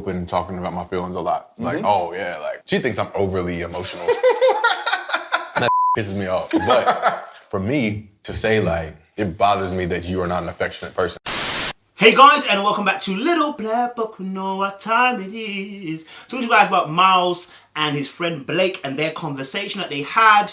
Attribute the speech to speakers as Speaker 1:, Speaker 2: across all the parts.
Speaker 1: open and talking about my feelings a lot. Like, oh yeah, like she thinks I'm overly emotional. That pisses me off. But for me to say like, it bothers me that you are not an affectionate person.
Speaker 2: Hey guys, and welcome back to Little Black Book Who Know What Time It Is. Talking to you guys about Miles and his friend Blake and their conversation that they had.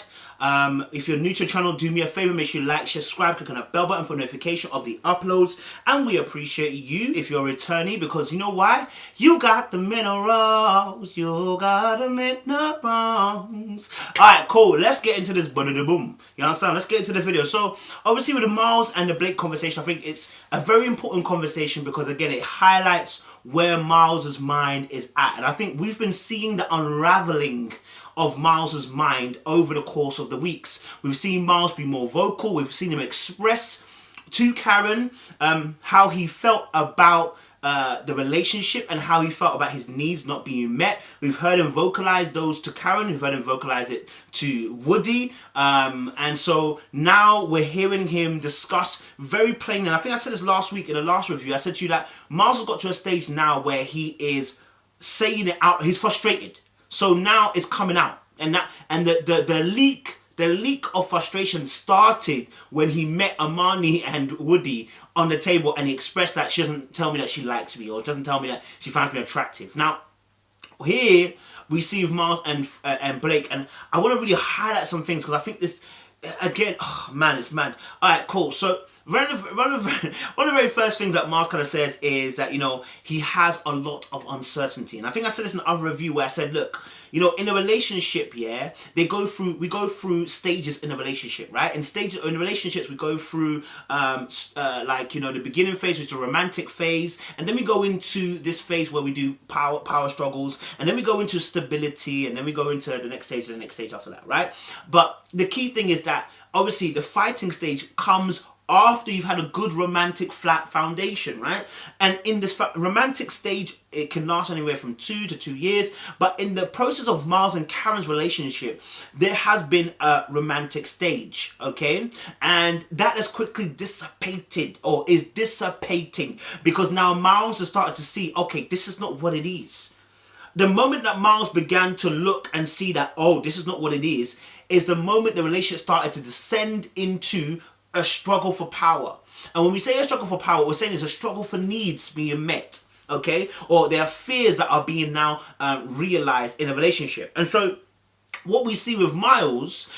Speaker 2: If you're new to the channel, do me a favor, make sure you like, share, subscribe, click on that bell button for notification of the uploads. And we appreciate you if you're a returnee, because you know why? You got the minerals, you got the minerals. Alright, cool. Let's get into this boom. You understand? Let's get into the video. So, obviously with the Miles and the Blake conversation, I think it's a very important conversation because, again, it highlights where Miles's mind is at. And I think we've been seeing the unraveling of Miles's mind over the course of the weeks. We've seen Miles be more vocal. We've seen him express to Karen how he felt about the relationship and how he felt about his needs not being met. We've heard him vocalize those to Karen. We've heard him vocalize it to Woody. And so now we're hearing him discuss very plainly. And I think I said this last week in the last review. I said to you that Miles has got to a stage now where he is saying it out. He's frustrated. So now it's coming out. And the leak of frustration started when he met Amani and Woody on the table, and he expressed that she doesn't tell me that she likes me, or doesn't tell me that she finds me attractive. Now, here we see with Miles and Blake, and I want to really highlight some things because I think this, again, oh man, it's mad. All right, cool. So one of the very first things that Miles kind of says is that, you know, he has a lot of uncertainty. And I think I said this in another review where I said, look, you know, in a relationship, yeah, we go through stages in a relationship, right? In relationships, we go through, like, you know, the beginning phase, which is the romantic phase. And then we go into this phase where we do power struggles. And then we go into stability. And then we go into the next stage and the next stage after that, right? But the key thing is that, obviously, the fighting stage comes after you've had a good romantic flat foundation, right? And in this romantic stage, it can last anywhere from 2 to 2 years. But in the process of Miles and Karen's relationship, there has been a romantic stage, okay? And that has quickly dissipated, or is dissipating, because now Miles has started to see, okay, this is not what it is. The moment that Miles began to look and see that, oh, this is not what it is the moment the relationship started to descend into a struggle for power. And when we say a struggle for power, we're saying it's a struggle for needs being met, okay? Or there are fears that are being now realized in a relationship. And so what we see with Miles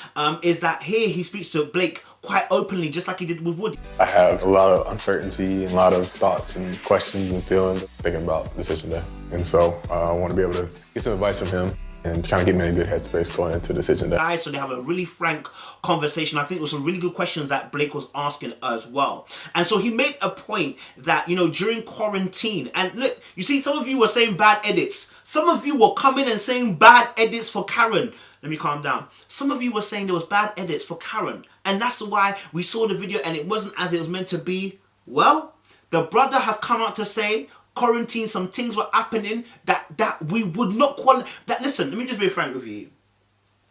Speaker 2: is that here he speaks to Blake quite openly, just like he did with Woody.
Speaker 1: I have a lot of uncertainty and a lot of thoughts and questions and feelings thinking about the decision day. And so I want to be able to get some advice from him and trying to get me in a good headspace going into decision day.
Speaker 2: So they have a really frank conversation. I think there were some really good questions that Blake was asking as well. And so he made a point that, you know, during quarantine, and look, you see, some of you were saying bad edits. Some of you were coming and saying bad edits for Karen. Let me calm down. Some of you were saying there was bad edits for Karen. And that's why we saw the video and it wasn't as it was meant to be. Well, the brother has come out to say, quarantine, some things were happening that we would not qualify. That, listen, let me just be frank with you.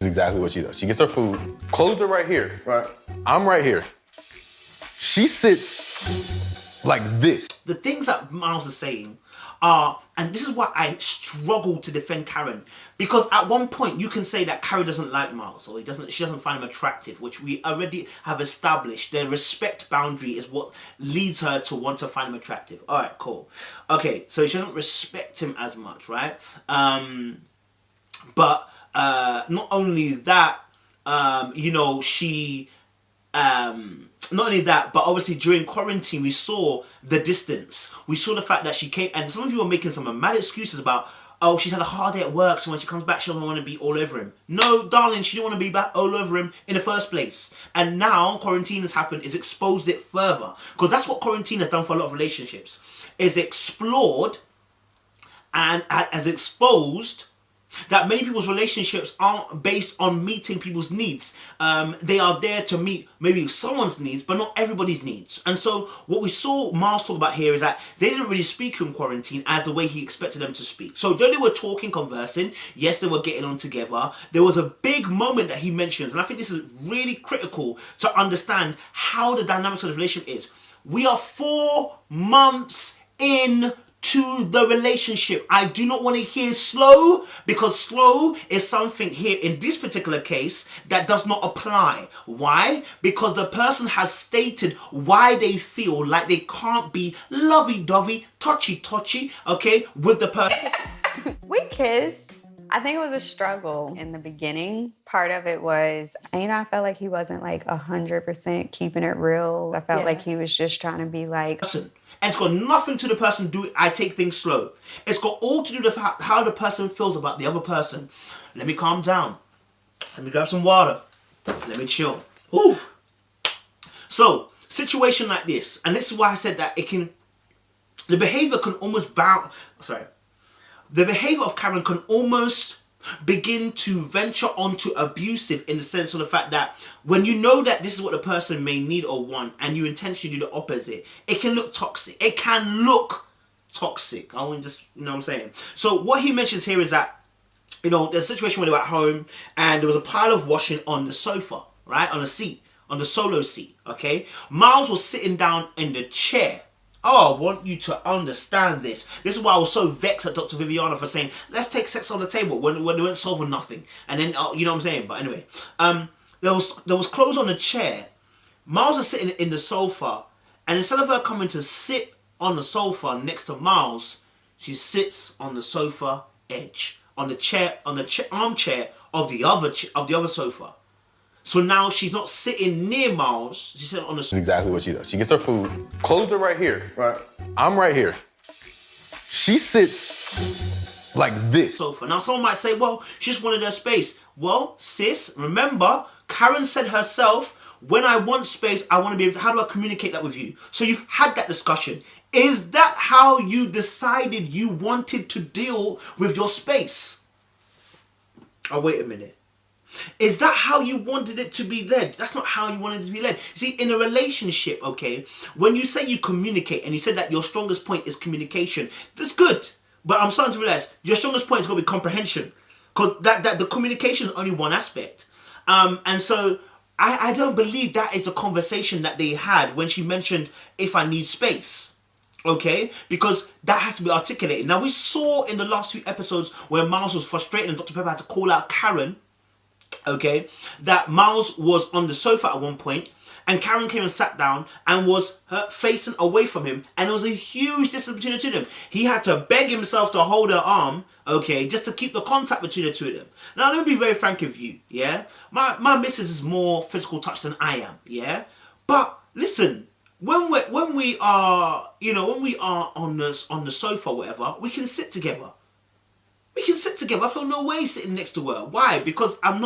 Speaker 1: This is exactly what she does. She gets her food, clothes are right here. Right. I'm right here. She sits like this.
Speaker 2: The things that Miles is saying are, and this is why I struggle to defend Karen, because at one point you can say that Karen doesn't like Miles, or she doesn't find him attractive, which we already have established. The respect boundary is what leads her to want to find him attractive. All right, cool. Okay, so she doesn't respect him as much, right? But not only that, you know, she not only that, but obviously during quarantine, we saw the distance. We saw the fact that she came, and some of you were making some mad excuses about, oh, she's had a hard day at work, so when she comes back, she doesn't want to be all over him. No, darling, she didn't want to be back all over him in the first place. And now quarantine has happened, it's exposed it further. Because that's what quarantine has done for a lot of relationships. Is explored and has exposed that many people's relationships aren't based on meeting people's needs. They are there to meet maybe someone's needs, but not everybody's needs. And so what we saw Miles talk about here is that they didn't really speak in quarantine as the way he expected them to speak. So though they were talking, conversing, yes, they were getting on together, there was a big moment that he mentions, and I think this is really critical to understand how the dynamics of the relationship is. We are 4 months in to the relationship. I do not want to hear slow, because slow is something here in this particular case that does not apply. Why? Because the person has stated why they feel like they can't be lovey-dovey, touchy-touchy, okay, with the person.
Speaker 3: We kissed. I think it was a struggle in the beginning. Part of it was, I felt like he wasn't like 100% keeping it real. I felt like he was just trying to be like...
Speaker 2: And it's got nothing to the person doing, I take things slow. It's got all to do with how the person feels about the other person. Let me calm down. Let me grab some water. Let me chill. Ooh. So, situation like this, and this is why I said that the behavior can almost the behavior of Karen can almost begin to venture onto abusive, in the sense of the fact that when you know that this is what the person may need or want and you intentionally do the opposite, it can look toxic. It can look toxic. I want to just, you know what I'm saying? So what he mentions here is that, there's a situation where they were at home and there was a pile of washing on the sofa, right? On the seat, on the solo seat, okay? Miles was sitting down in the chair. Oh, I want you to understand this. This is why I was so vexed at Dr. Viviana for saying, let's take sex on the table when they weren't solving nothing. And then, you know what I'm saying? But anyway, there was clothes on the chair. Miles is sitting in the sofa. And instead of her coming to sit on the sofa next to Miles, she sits on the sofa edge, on the armchair of the other sofa. So now she's not sitting near Miles. She's sitting on the...
Speaker 1: That's exactly what she does. She gets her food. Clothes are right here. Right. I'm right here. She sits like this.
Speaker 2: Sofa. Now someone might say, well, she just wanted her space. Well, sis, remember, Karen said herself, when I want space, I want to be able to... How do I communicate that with you? So you've had that discussion. Is that how you decided you wanted to deal with your space? Oh, wait a minute. Is that how you wanted it to be led? That's not how you wanted it to be led. See, in a relationship, okay, when you say you communicate and you said that your strongest point is communication, that's good. But I'm starting to realize your strongest point is going to be comprehension, because that the communication is only one aspect. And so I don't believe that is a conversation that they had when she mentioned, if I need space. Okay, because that has to be articulated. Now, we saw in the last few episodes where Miles was frustrated and Dr. Pepper had to call out Karen, okay, that Miles was on the sofa at one point and Karen came and sat down and was facing away from him, and there was a huge distance between the two of them. He had to beg himself to hold her arm, okay, just to keep the contact between the two of them. Now, let me be very frank with you, yeah? My missus is more physical touch than I am, yeah? But listen, when we are on the sofa or whatever, we can sit together. We can sit together. I feel no way sitting next to her. Why? Because I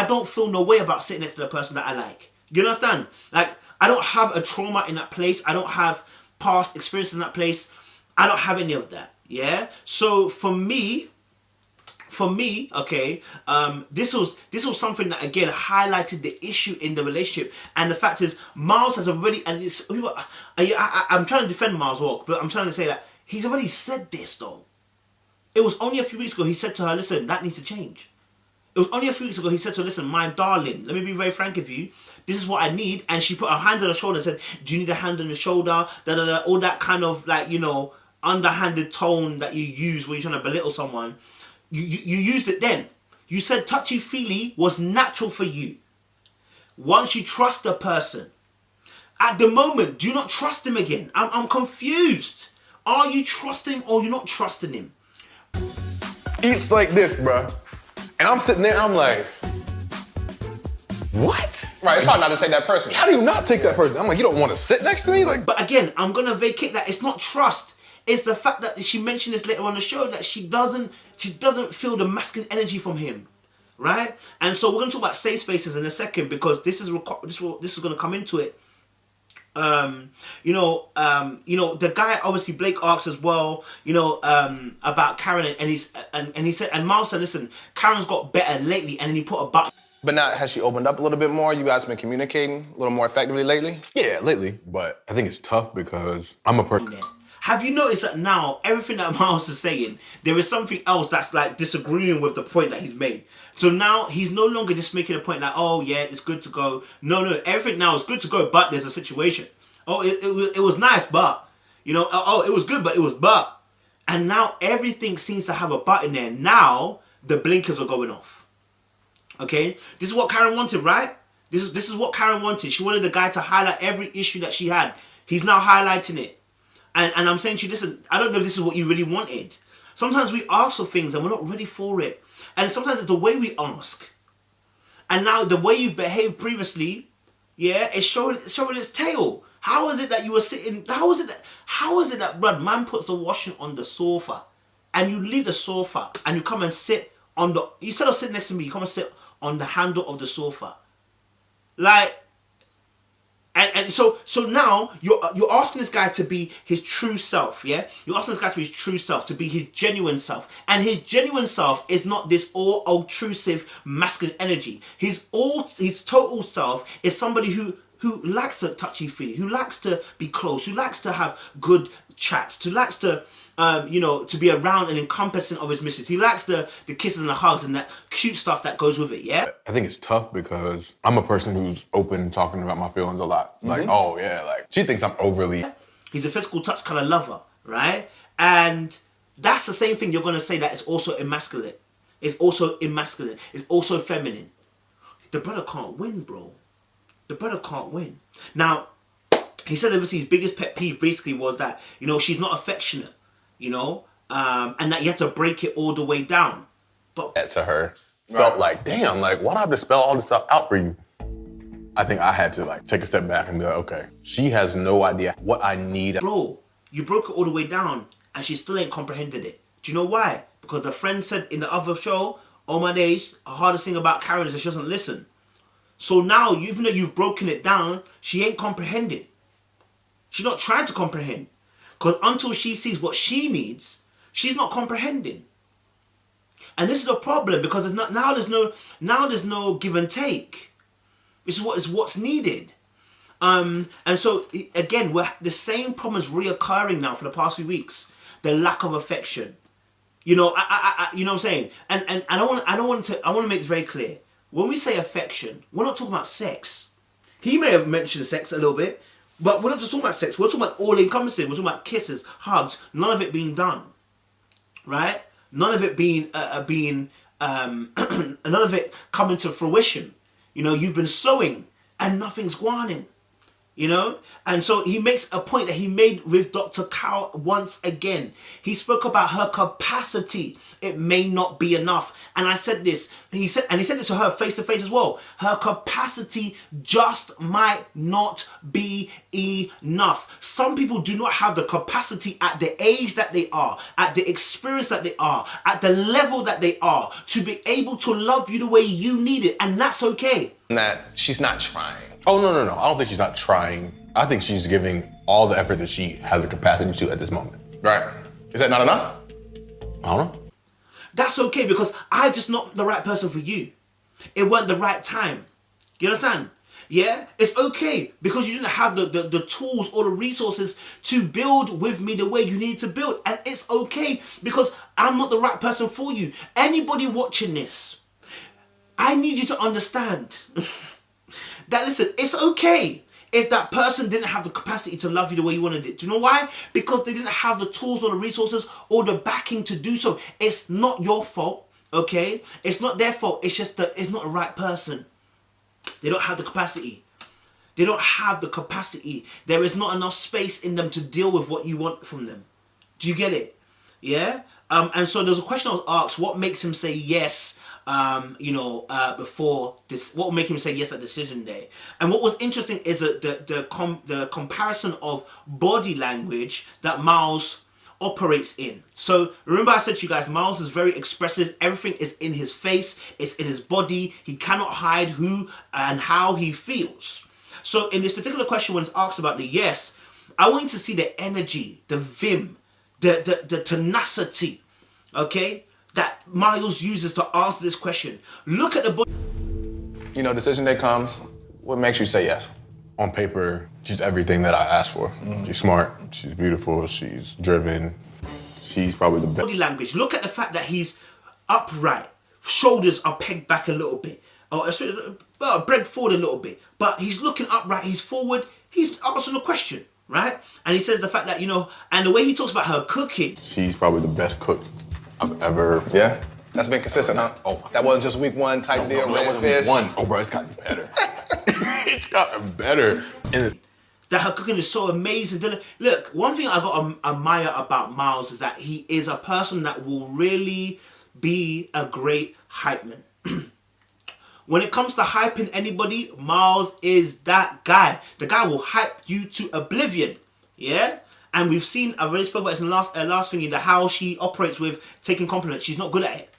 Speaker 2: don't feel no way about sitting next to the person that I like. You understand? Like, I don't have a trauma in that place. I don't have past experiences in that place. I don't have any of that. Yeah? So for me, okay, this was something that again highlighted the issue in the relationship. And the fact is, Miles has already, and I'm trying to defend Miles' walk, but I'm trying to say that he's already said this though. It was only a few weeks ago he said to her, listen, that needs to change. It was only a few weeks ago he said to her, listen, my darling, let me be very frank with you. This is what I need. And she put her hand on her shoulder and said, do you need a hand on the shoulder? All that kind of like, underhanded tone that you use when you're trying to belittle someone. You used it then. You said touchy-feely was natural for you. Once you trust a person, at the moment, do not trust him again. I'm confused. Are you trusting him or you're not trusting him?
Speaker 1: Eats like this, bruh. And I'm sitting there and I'm like, what?
Speaker 4: Right, it's hard not to take that person.
Speaker 1: How do you not take that person? I'm like, you don't want to sit next to me? Like,
Speaker 2: but again, I'm going to vacate that. It's not trust. It's the fact that she mentioned this later on the show, that she doesn't feel the masculine energy from him, right? And so we're going to talk about safe spaces in a second, because this is going to come into it. The guy, obviously Blake asks as well, about Karen, and he said, and Miles said, listen, Karen's got better lately, and then he put a button.
Speaker 4: But now, has she opened up a little bit more? You guys been communicating a little more effectively lately?
Speaker 1: Yeah, lately. But I think it's tough because I'm a person.
Speaker 2: Have you noticed that now, everything that Miles is saying, there is something else that's like disagreeing with the point that he's made. So now he's no longer just making a point like, oh yeah, it's good to go. No, everything now is good to go, but there's a situation. Oh, it was nice, but, oh, it was good, but it was but. And now everything seems to have a button there. Now the blinkers are going off. Okay? This is what Karen wanted, right? This is what Karen wanted. She wanted the guy to highlight every issue that she had. He's now highlighting it. And I'm saying to you, listen, I don't know if this is what you really wanted. Sometimes we ask for things and we're not ready for it. And sometimes it's the way we ask. And now the way you've behaved previously, yeah, it's showing its tail. How is it that you were sitting, how is it that blood man puts the washing on the sofa and you leave the sofa and you come and sit on the, instead of sitting next to me, you come and sit on the handle of the sofa. Like, and so now you're asking this guy to be his true self, yeah? You're asking this guy to be his true self, to be his genuine self. And his genuine self is not this all obtrusive masculine energy. His total self is somebody who likes to touchy-feely, who likes to be close, who likes to have good chats, who likes to to be around and encompassing of his missus. He likes the kisses and the hugs and that cute stuff that goes with it, yeah?
Speaker 1: I think it's tough because I'm a person who's open talking about my feelings a lot. Like, oh yeah, like she thinks I'm overly.
Speaker 2: He's a physical touch kind of lover, right? And that's the same thing you're going to say that it's also emasculate. It's also emasculate. It's also feminine. The brother can't win, bro. The brother can't win. Now, he said obviously his biggest pet peeve basically was that, she's not affectionate, and that you have to break it all the way down. But
Speaker 1: That to her felt like, damn, like why do I have to spell all this stuff out for you? I think I had to like take a step back and be like, okay, she has no idea what I need.
Speaker 2: Bro, you broke it all the way down and she still ain't comprehended it. Do you know why? Because the friend said in the other show, all my days, the hardest thing about Karen is that she doesn't listen. So now, even though you've broken it down, she ain't comprehending. She's not trying to comprehend. Because until she sees what she needs, she's not comprehending. And this is a problem because there's no give and take. This is what's needed. And so again, the same problem is reoccurring now for the past few weeks. The lack of affection. You know what I'm saying? And I want to make this very clear. When we say affection, we're not talking about sex. He may have mentioned sex a little bit, but we're not just talking about sex. We're talking about all-encompassing. We're talking about kisses, hugs, none of it being done, right? None of it none of it coming to fruition. You've been sowing and nothing's gone. And so he makes a point that he made with Dr. Cow once again. He spoke about her capacity. It may not be enough. And I said this, he said it to her face to face as well. Her capacity just might not be enough. Some people do not have the capacity at the age that they are, at the experience that they are, at the level that they are, to be able to love you the way you need it. And that's okay.
Speaker 4: That she's not trying.
Speaker 1: Oh, no. I don't think she's not trying. I think she's giving all the effort that she has the capacity to at this moment.
Speaker 4: Right. Is that not enough?
Speaker 1: I don't know.
Speaker 2: That's okay because I'm just not the right person for you. It weren't the right time. You understand? Yeah? It's okay because you didn't have the tools or the resources to build with me the way you need to build. And it's okay because I'm not the right person for you. Anybody watching this, I need you to understand that, listen, it's okay if that person didn't have the capacity to love you the way you wanted it. Do you know why? Because they didn't have the tools or the resources or the backing to do so. It's not your fault, okay? It's not their fault. It's just that it's not the right person. They don't have the capacity. They don't have the capacity. There is not enough space in them to deal with what you want from them. Do you get it? Yeah? And so there's a question I was asked, what makes him say yes before this, what will make him say yes at decision day? And what was interesting is that the comparison of body language that Miles operates in. So remember I said to you guys, Miles is very expressive. Everything is in his face. It's in his body. He cannot hide who and how he feels. So in this particular question, when it's asked about the yes, I want you to see the energy, the vim, the tenacity, okay, that Miles uses to answer this question. Look at the body.
Speaker 4: Decision day comes. What makes you say yes?
Speaker 1: On paper, she's everything that I asked for. She's smart, she's beautiful, she's driven. She's probably the best.
Speaker 2: Body language. Look at the fact that he's upright. Shoulders are pegged back a little bit. Bred forward a little bit. But he's looking upright, he's forward, he's answering the question. right? And he says the fact that, you know, and the way he talks about her cooking.
Speaker 1: She's probably the best cook I've ever.
Speaker 4: Yeah? That's been consistent, huh?
Speaker 1: Oh,
Speaker 4: that wasn't just week one type deal,
Speaker 1: that
Speaker 4: red
Speaker 1: wasn't
Speaker 4: fish.
Speaker 1: week one. Oh, bro, it's gotten better. It's gotten better. And
Speaker 2: that her cooking is so amazing. Look, one thing I got to admire about Miles is that he is a person that will really be a great hype man. When it comes to hyping anybody, Miles is that guy. The guy will hype you to oblivion. Yeah? And we've seen, I've already spoken about this in the last thingy, the how she operates with taking compliments. She's not good at it.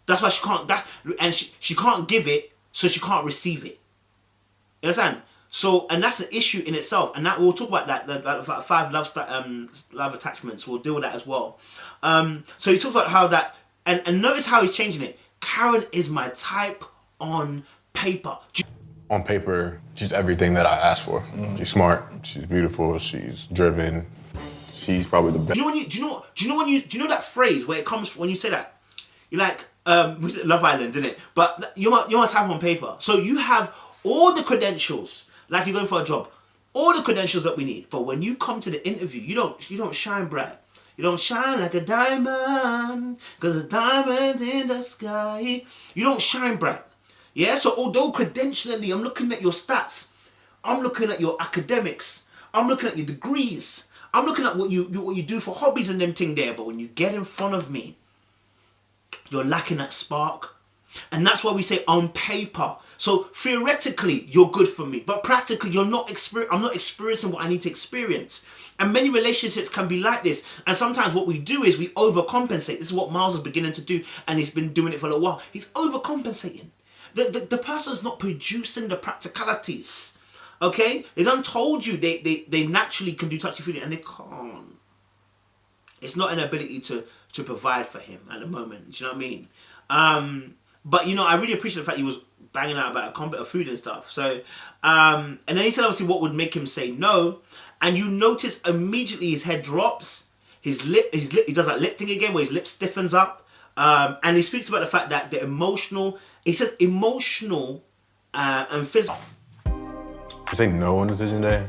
Speaker 2: That's why she can't, she can't give it, so she can't receive it. You understand? So, and that's an issue in itself. And that we'll talk about that, the 5 love attachments. We'll deal with that as well. So he talks about how that, and notice how he's changing it. Karen is my type on paper.
Speaker 1: on paper, she's everything that I asked for. She's smart, she's beautiful, she's driven. She's probably the best.
Speaker 2: Do you know that phrase where it comes when you say that? You're like, Love Island, isn't it? But you're my type on paper. So you have all the credentials, like you're going for a job, all the credentials that we need. But when you come to the interview, you don't shine bright. You don't shine like a diamond, because there's diamonds in the sky. You don't shine bright. Yeah, so although credentially, I'm looking at your stats, I'm looking at your academics, I'm looking at your degrees, I'm looking at what you do for hobbies and them thing there, but when you get in front of me, you're lacking that spark. And that's why we say on paper. So theoretically, you're good for me, but practically, I'm not experiencing what I need to experience. And many relationships can be like this. And sometimes what we do is we overcompensate. This is what Miles is beginning to do, and he's been doing it for a little while. He's overcompensating. The person's not producing the practicalities. Okay? They done told you they naturally can do touchy-feely, and they can't. It's not an ability to provide for him at the moment. Do you know what I mean? But, you know, I really appreciate the fact he was banging out about a combat of food and stuff. So, and then he said obviously what would make him say no. And you notice immediately his head drops. He does that lip thing again where his lip stiffens up. And he speaks about the fact that the emotional, he says emotional and physical.
Speaker 1: To say no on decision day,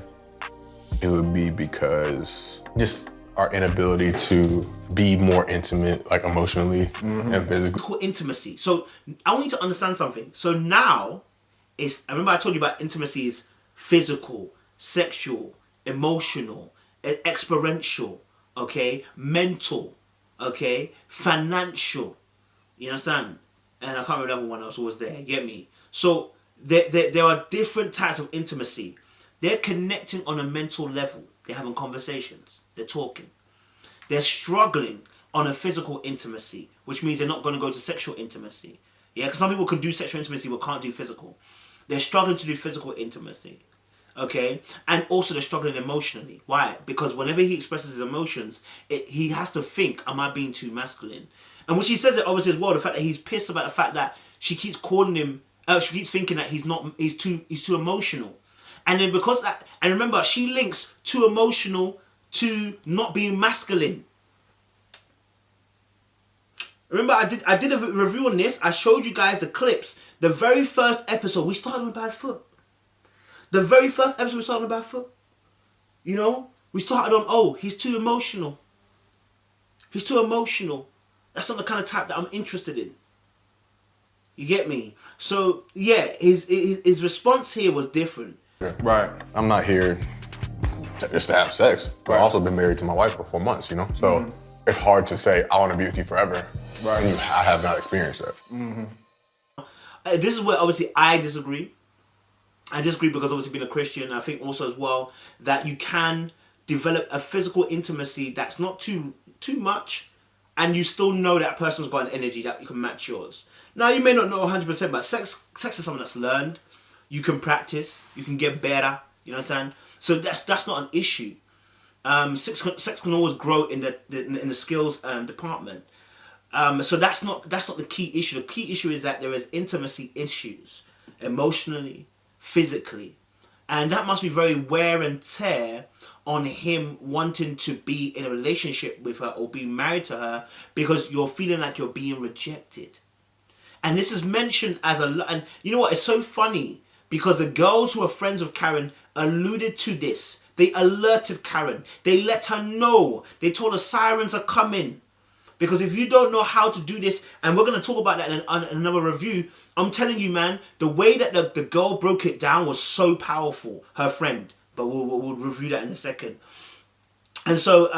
Speaker 1: it would be because just our inability to be more intimate, like emotionally and physically.
Speaker 2: Intimacy. So I want you to understand something. So now, I remember I told you about intimacy is physical, sexual, emotional, experiential, okay, mental, okay, financial. You understand? And I can't remember the other one else who was there. You get me? So there are different types of intimacy. They're connecting on a mental level. They're having conversations. They're talking. They're struggling on a physical intimacy, which means they're not going to go to sexual intimacy. Yeah, because some people can do sexual intimacy but can't do physical. They're struggling to do physical intimacy. Okay? And also they're struggling emotionally. Why? Because whenever he expresses his emotions, he has to think, am I being too masculine? And when she says it obviously as well, the fact that he's pissed about the fact that she keeps calling him, she keeps thinking that he's too emotional. And then because that, and remember, she links too emotional to not being masculine. Remember, I did a review on this. I showed you guys the clips. The very first episode, we started on a bad foot. The very first episode, we started on a bad foot. You know? We started on, oh, he's too emotional. He's too emotional. That's not the kind of type that I'm interested in. You get me? So, yeah, his response here was different.
Speaker 1: Right. I'm not here just to have sex, but I've also been married to my wife for 4 months, you know? So it's hard to say, I want to be with you forever. Right. And I have not experienced that.
Speaker 2: This is where obviously I disagree. I disagree because obviously being a Christian, I think also as well that you can develop a physical intimacy that's not too much, and you still know that person's got an energy that you can match yours. Now, you may not know 100%, but sex is something that's learned. You can practice. You can get better. You understand? So that's not an issue. Sex can always grow in the skills department. So that's not the key issue. The key issue is that there is intimacy issues, emotionally, physically, and that must be very wear and tear on him wanting to be in a relationship with her or be married to her because you're feeling like you're being rejected. And this is mentioned as and you know what? It's so funny because the girls who are friends of Karen alluded to this. They alerted Karen. They let her know. They told her sirens are coming. Because if you don't know how to do this, and we're going to talk about that in another review, I'm telling you, man, the way that the girl broke it down was so powerful, her friend. But we'll review that in a second. And so,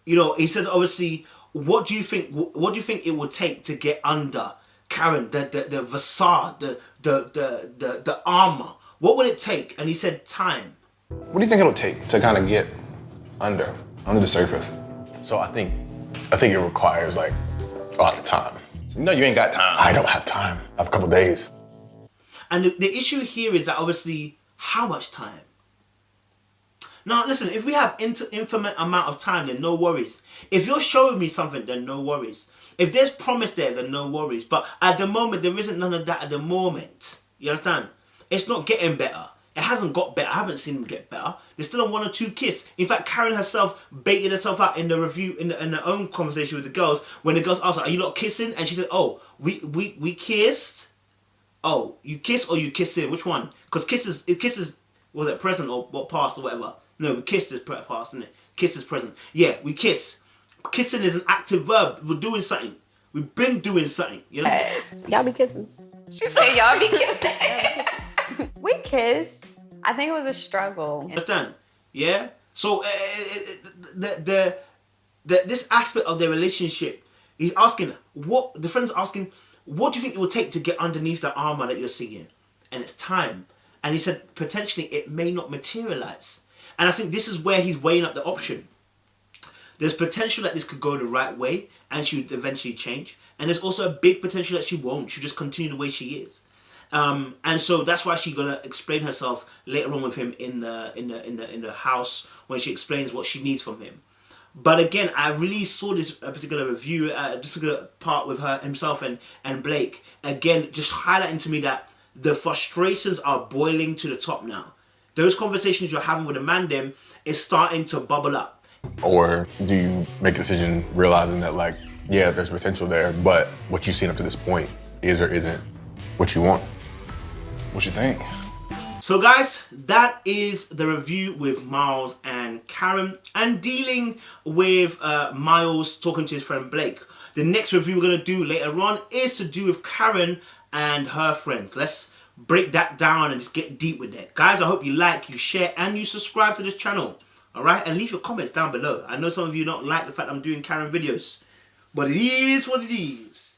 Speaker 2: you know, he says, obviously, what do you think it would take to get under Karen, the facade, the armor? What would it take? And he said, time.
Speaker 4: What do you think it'll take to kind of get under the surface?
Speaker 1: So I think it requires like a lot of time.
Speaker 4: You know you ain't got time.
Speaker 1: I don't have time. I have a couple days.
Speaker 2: And the issue here is that obviously, how much time? Now listen, if we have infinite amount of time, then no worries. If you're showing me something, then no worries. If there's promise there, then no worries. But at the moment, there isn't none of that at the moment. You understand? It's not getting better. It hasn't got better. I haven't seen them get better. They're still on 1 or 2 kiss. In fact, Karen herself baited herself out in the review, in her own conversation with the girls, when the girls asked her, are you not kissing? And she said, oh, we kissed. Oh, you kiss or you kissing? Which one? Because kisses, was it present or what past or whatever? No, we kissed is past, isn't it? Kiss is present. Yeah, we kiss. Kissing is an active verb. We're doing something. We've been doing something, you know?
Speaker 3: Y'all be kissing. She said y'all be kissing. We kissed. I think it was a struggle.
Speaker 2: Understand? Yeah? So, this aspect of their relationship, he's asking, the friend's asking, what do you think it would take to get underneath the armor that you're seeing? And it's time. And he said, potentially, it may not materialize. And I think this is where he's weighing up the option. There's potential that this could go the right way and she would eventually change. And there's also a big potential that she won't. She'll just continue the way she is. And so that's why she's gonna explain herself later on with him in the house when she explains what she needs from him. But again, I really saw this particular review, this particular part with himself and Blake. Again, just highlighting to me that the frustrations are boiling to the top now. Those conversations you're having with a man them is starting to bubble up.
Speaker 1: Or do you make a decision realizing that like, yeah, there's potential there, but what you've seen up to this point is or isn't what you want?
Speaker 4: What you think?
Speaker 2: So guys, that is the review with Miles and Karen and dealing with Miles talking to his friend Blake. The next review we're going to do later on is to do with Karen and her friends. Let's break that down and just get deep with it. Guys, I hope you like, you share, and you subscribe to this channel. Alright? And leave your comments down below. I know some of you don't like the fact I'm doing Karen videos, but it is what it is.